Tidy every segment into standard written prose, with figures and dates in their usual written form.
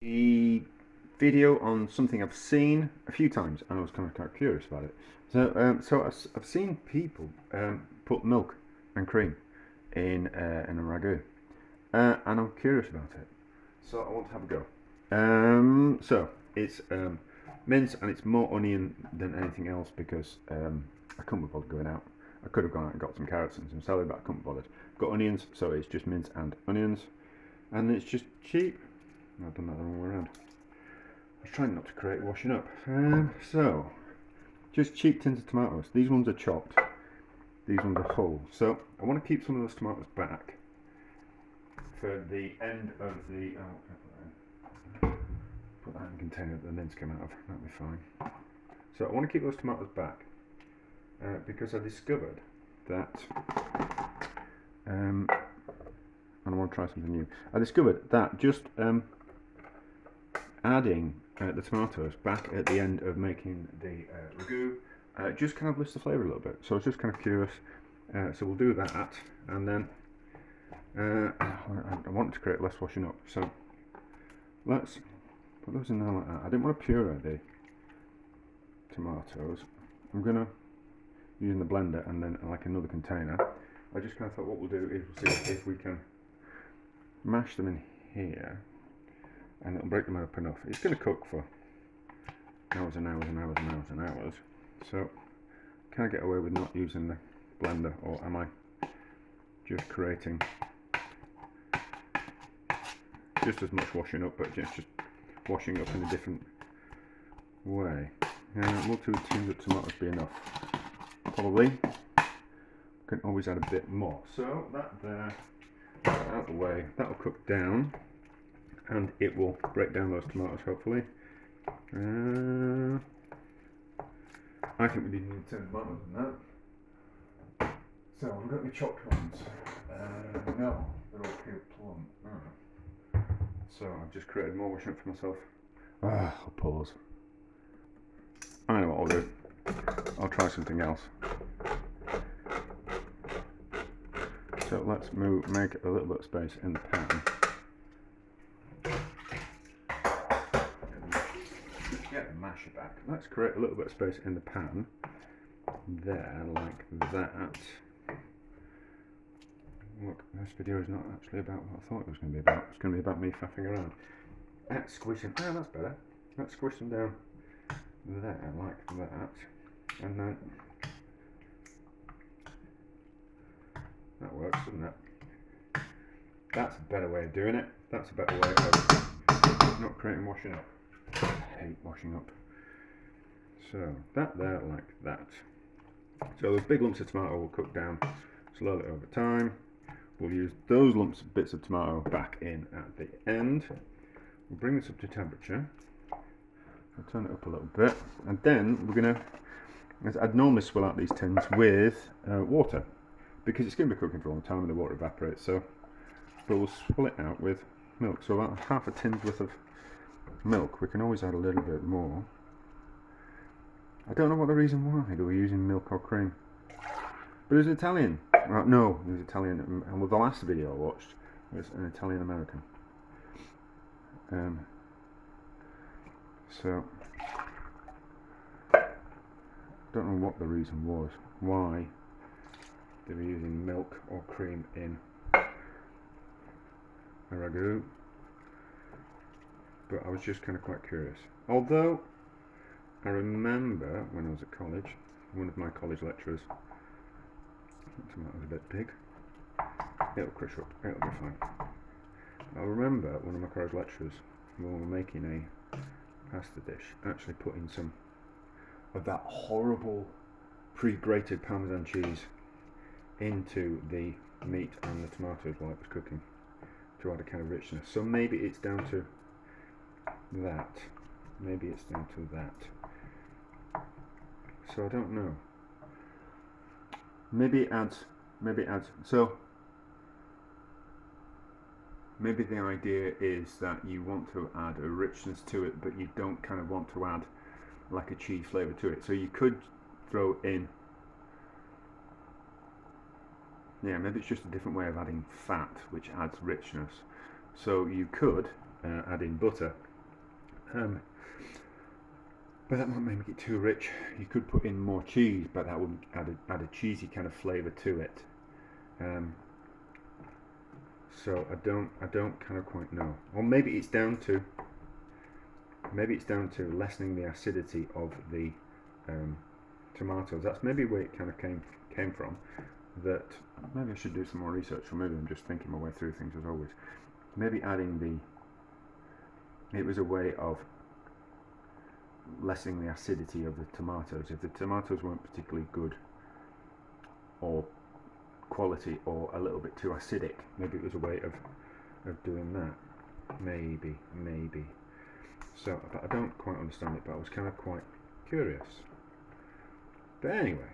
a video on something I've seen a few times, and I was kind of curious about it. So I've seen people put milk and cream in a ragu, and I'm curious about it. So I want to have a go. So it's mince, and it's more onion than anything else because I couldn't be bothered going out. I could have gone out and got some carrots and some celery, but I couldn't be bothered. Got onions, so it's just mince and onions, and it's just cheap. I've done that the wrong way around. I was trying not to create washing up. So, just cheap tins of tomatoes. These ones are chopped. These ones are whole. So, I want to keep some of those tomatoes back for the end of the... put that in the container that the lids came out of. That'll be fine. So, I want to keep those tomatoes back because I discovered that... and I want to try something new. I discovered that just adding the tomatoes back at the end of making the ragu just kind of lifts the flavour a little bit. So I was just kind of curious. So we'll do that, and then I want to create less washing up. So let's put those in there like that. I didn't want to puree the tomatoes. I'm gonna using the blender and then like another container. I just kind of thought what we'll do is we'll see if we can mash them in here, and it'll break them up enough. It's going to cook for hours and hours and hours and hours and hours. So can I get away with not using the blender, or am I just creating just as much washing up, but just washing up in a different way? Will 2 tins of tomatoes be enough? Probably. Can always add a bit more. So that there, out of the way, that'll cook down, and it will break down those tomatoes hopefully. I think we need 10 tomatoes in that. So we've got the chopped ones. No, they're all peeled plum. So I've just created more washing up for myself. I'll pause. I know what I'll do. I'll try something else. So let's make a little bit of space in the pan. Get the masher back. Let's create a little bit of space in the pan. There, like that. Look, this video is not actually about what I thought it was going to be about. It's going to be about me faffing around. Let's squish them. Oh, that's better. Let's squish them down there, like that. And then... that works, doesn't it? That's a better way of doing it. That's a better way of not creating washing up. I hate washing up. So, that there like that. So those big lumps of tomato will cook down slowly over time. We'll use those bits of tomato back in at the end. We'll bring this up to temperature. I'll turn it up a little bit. And then we're going to, I'd normally swill out these tins with water, because it's going to be cooking for a long time and the water evaporates. So, but we'll swill it out with milk. So about half a tin's worth of milk. We can always add a little bit more. I don't know what the reason why they were using milk or cream, but it was Italian. No, it was Italian. And with the last video I watched, it was an Italian American. So don't know what the reason was why they were using milk or cream in a ragu, but I was just kind of quite curious. Although I remember when I was at college, one of my college lecturers, that was a bit big, it'll crush up, it'll be fine. I remember one of my college lecturers, when we were making a pasta dish, actually putting some of that horrible pre-grated Parmesan cheese into the meat and the tomatoes while it was cooking to add a kind of richness. So maybe it's down to that. Maybe it's down to that. So I don't know. Maybe it adds. So maybe the idea is that you want to add a richness to it, but you don't kind of want to add like a cheese flavour to it. So you could throw in, yeah, maybe it's just a different way of adding fat, which adds richness. So you could add in butter But that might make it too rich. You could put in more cheese, but that would add a cheesy kind of flavour to it. So I don't kind of quite know. Or maybe it's down to lessening the acidity of the tomatoes. That's maybe where it kind of came from. That maybe I should do some more research, or maybe I'm just thinking my way through things as always. Maybe adding it was a way of lessening the acidity of the tomatoes. If the tomatoes weren't particularly good or quality, or a little bit too acidic, maybe it was a way of doing that. Maybe. So, but I don't quite understand it, but I was kind of quite curious. But anyway.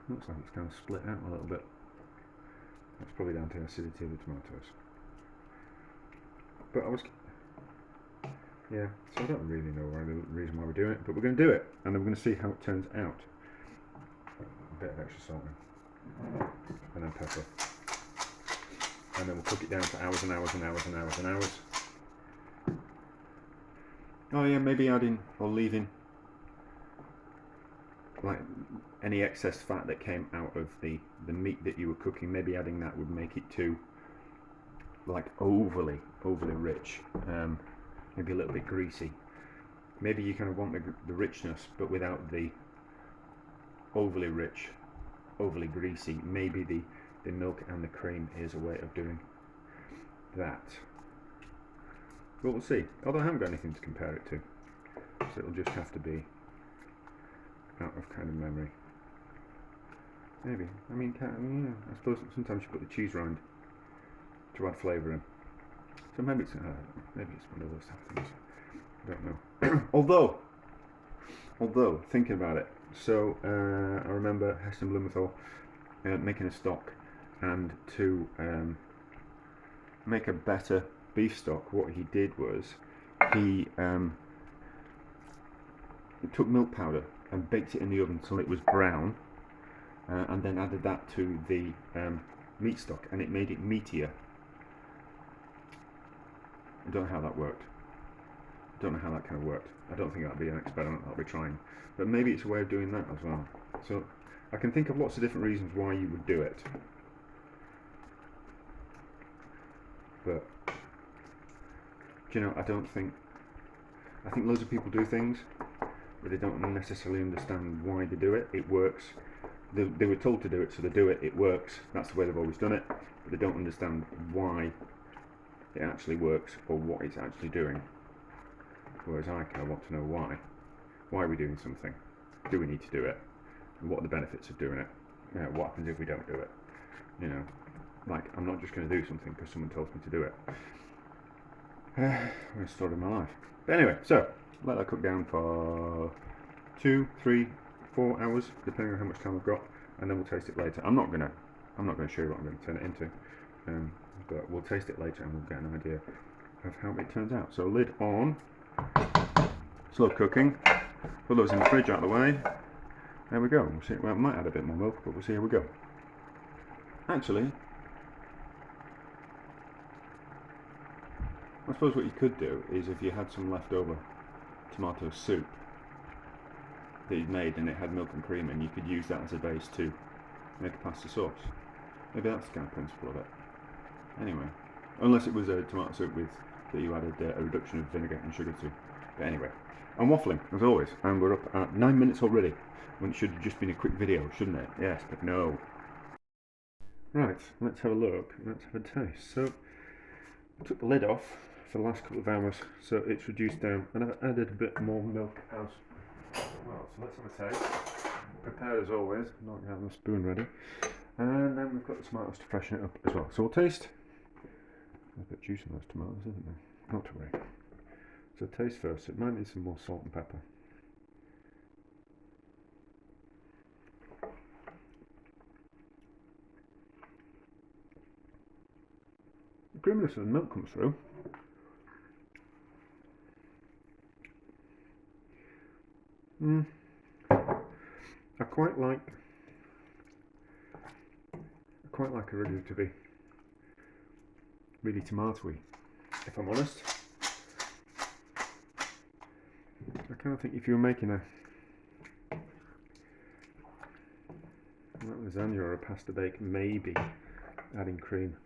Looks like it's kind of split out a little bit. That's probably down to the acidity of the tomatoes. But so I don't really know the reason why we're doing it, but we're going to do it, and then we're going to see how it turns out. A bit of extra salt in, and then pepper. And then we'll cook it down for hours and hours and hours and hours and hours. Oh yeah, maybe adding or leaving like any excess fat that came out of the meat that you were cooking. Maybe adding that would make it too like overly rich, maybe a little bit greasy. Maybe you kind of want the richness, but without the overly rich, overly greasy. Maybe the milk and the cream is a way of doing that. But we'll see. Although I haven't got anything to compare it to, so it'll just have to be out of kind of memory. Maybe. I mean, I suppose sometimes you put the cheese rind to add flavour in. So maybe it's one of those type of things. I don't know. although thinking about it, so I remember Heston Blumenthal making a stock, and to make a better beef stock, what he did was he took milk powder and baked it in the oven until it was brown, and then added that to the meat stock, and it made it meatier. I don't know how that worked. I don't know how that kind of worked. I don't think that'll be an experiment I'll be trying, but maybe it's a way of doing that as well. So I can think of lots of different reasons why you would do it, but you know, I think loads of people do things but they don't necessarily understand why they do it. It works. They were told to do it, so they do it. It works. That's the way they've always done it, but they don't understand why it actually works or what it's actually doing. Whereas I kind of want to know why. Why are we doing something? Do we need to do it? And what are the benefits of doing it? You know, what happens if we don't do it? You know, like, I'm not just going to do something because someone tells me to do it. It's the story of my life. But anyway, so let that cook down for 2, 3, 4 hours, depending on how much time I've got, and then we'll taste it later. I'm not going to show you what I'm going to turn it into, but we'll taste it later and we'll get an idea of how it turns out. So lid on, slow cooking. Put those in the fridge out of the way. There we go. We'll see. Well, I might add a bit more milk, but we'll see how we go. Actually, I suppose what you could do is, if you had some leftover tomato soup that you'd made and it had milk and cream in, you could use that as a base to make a pasta sauce. Maybe that's the kind of principle of it. Anyway, unless it was a tomato soup that you added a reduction of vinegar and sugar to. But anyway, I'm waffling as always, and we're up at 9 minutes already, when it should have just been a quick video, shouldn't it? Yes, but no. Right, let's have a look. Let's have a taste. So I took the lid off for the last couple of hours, so it's reduced down, and I've added a bit more milk as well. So let's have a taste. Prepared as always, not going to have my spoon ready. And then we've got the tomatoes to freshen it up as well. So we'll taste. There's a bit of juice in those tomatoes, isn't there? Not to worry. So taste first. It might need some more salt and pepper. The creaminess of the milk comes through. I quite like a Ragu to be really tomatoey. if I'm honest. I kind of think if you were making a lasagna or a pasta bake, maybe adding cream.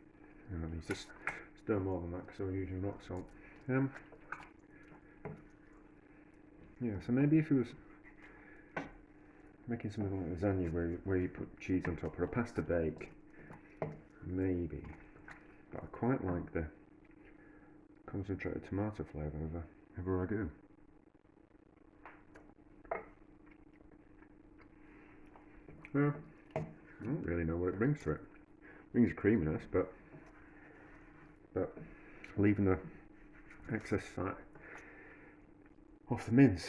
You know, it needs to stir more than that because we're using rock salt. Yeah, so maybe if it was making something like lasagna where you put cheese on top, or a pasta bake, maybe. But I quite like the concentrated tomato flavour of a ragu. Well, I don't really know what it brings to it. It brings creaminess, but leaving the excess fat off the mince,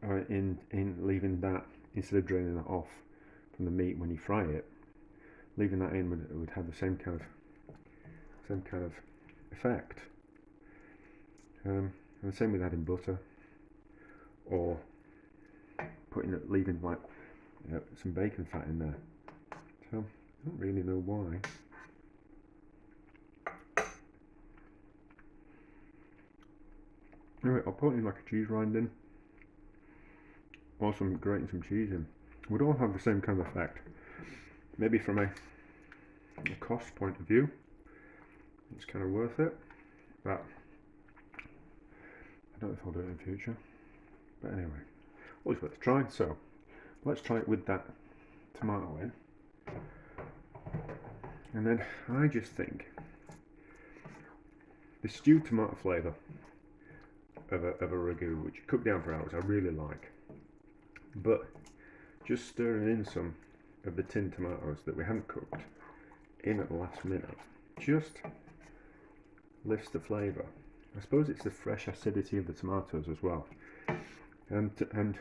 in leaving that, instead of draining that off from the meat when you fry it, leaving that in would have the same kind of effect. And the same with adding butter, or leaving like some bacon fat in there. So I don't really know why. Anyway, I'll put in like a cheese rind in, or grating some cheese in. Would all have the same kind of effect. Maybe from a cost point of view, it's kind of worth it, but I don't know if I'll do it in future. But anyway, always worth a try. So let's try it with that tomato in. And then I just think the stewed tomato flavour of a ragu, which you cook down for hours, I really like. But just stirring in some of the tinned tomatoes that we haven't cooked in at the last minute just lifts the flavour. I suppose it's the fresh acidity of the tomatoes as well. And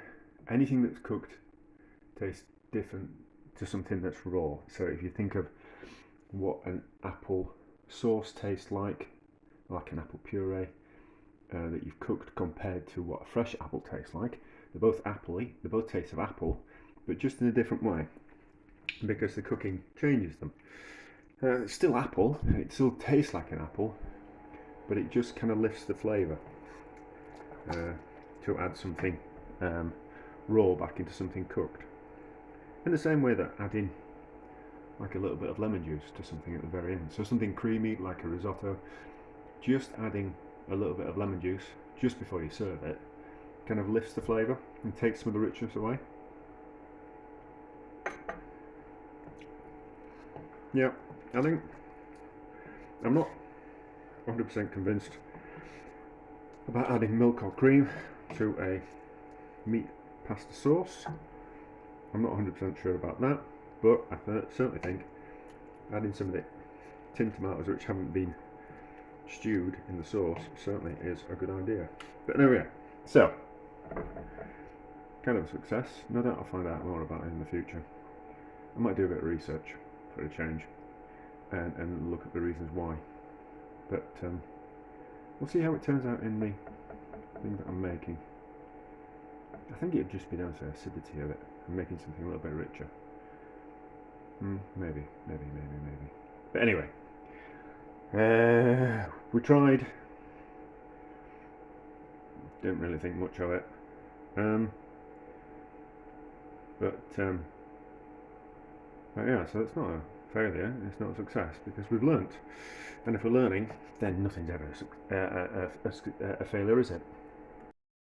anything that's cooked tastes different to something that's raw. So if you think of what an apple sauce tastes like an apple puree that you've cooked, compared to what a fresh apple tastes like, they're both appley, they both taste of apple, but just in a different way, because the cooking changes them. It's still apple, it still tastes like an apple, but it just kind of lifts the flavour to add something raw back into something cooked. In the same way that adding like a little bit of lemon juice to something at the very end, so something creamy like a risotto, just adding a little bit of lemon juice just before you serve it kind of lifts the flavour and takes some of the richness away. Yeah, I think I'm not 100% convinced about adding milk or cream to a meat pasta sauce. I'm not 100% sure about that, but I certainly think adding some of the tinned tomatoes which haven't been stewed in the sauce certainly is a good idea. But anyway, so kind of a success. No doubt I'll find out more about it in the future. I might do a bit of research for a change and look at the reasons why. But we'll see how it turns out in the thing that I'm making. I think it'd just be down to the acidity of it and making something a little bit richer. Maybe. But anyway, we tried. Didn't really think much of it. But yeah, so it's not a failure, it's not a success, because we've learnt. And if we're learning, then nothing's ever a failure, is it?